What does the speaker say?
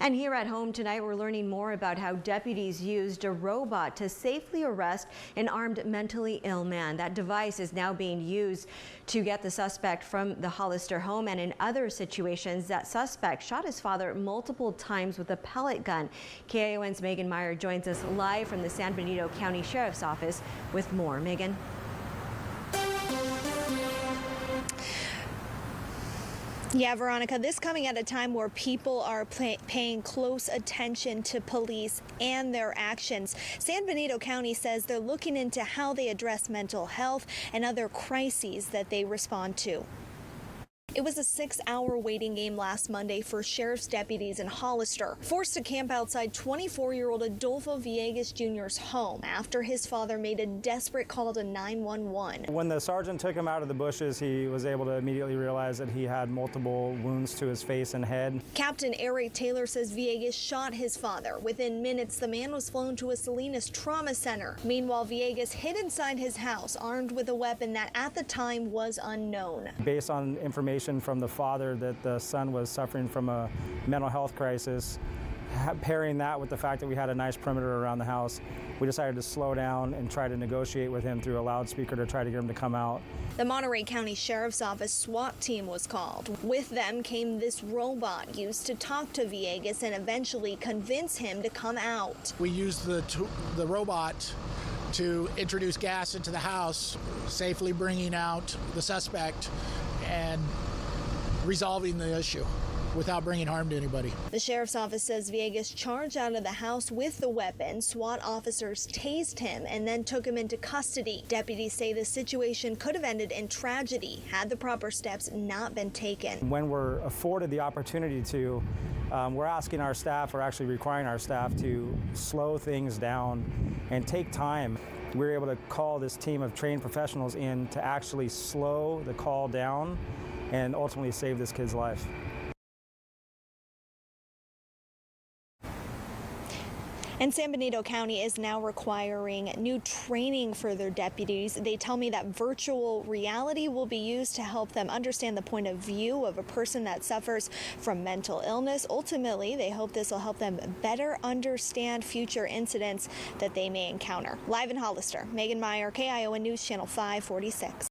And here at home tonight, we're learning more about how deputies used a robot to safely arrest an armed mentally ill man. That device is now being used to get the suspect from the Hollister home. And in other situations, that suspect shot his father multiple times with a pellet gun. KION's Megan Meyer joins us live from the San Benito County Sheriff's Office with more. Megan. Yeah, Veronica, this coming at a time where people are paying close attention to police and their actions. San Benito County says they're looking into how they address mental health and other crises that they respond to. It was a 6-hour waiting game last Monday for sheriff's deputies in Hollister, forced to camp outside 24-year-old Adolfo Villegas Jr.'s home after his father made a desperate call to 911. When the sergeant took him out of the bushes, he was able to immediately realize that he had multiple wounds to his face and head. Captain Eric Taylor says Villegas shot his father. Within minutes, the man was flown to a Salinas trauma center. Meanwhile, Villegas hid inside his house, armed with a weapon that at the time was unknown. Based on information from the father that the son was suffering from a mental health crisis, pairing that with the fact that we had a nice perimeter around the house, we decided to slow down and try to negotiate with him through a loudspeaker to try to get him to come out. The Monterey County Sheriff's Office SWAT team was called. With them came this robot used to talk to Villegas and eventually convince him to come out. We used the robot to introduce gas into the house, safely bringing out the suspect and resolving the issue without bringing harm to anybody. The sheriff's office says Villegas charged out of the house with the weapon. SWAT officers tased him and then took him into custody. Deputies say the situation could have ended in tragedy had the proper steps not been taken. When we're afforded the opportunity to, we're asking our staff, or actually requiring our staff, to slow things down and take time. We were able to call this team of trained professionals in to actually slow the call down and ultimately save this kid's life. And San Benito County is now requiring new training for their deputies. They tell me that virtual reality will be used to help them understand the point of view of a person that suffers from mental illness. Ultimately, they hope this will help them better understand future incidents that they may encounter. Live in Hollister, Megan Meyer, KION News Channel 546.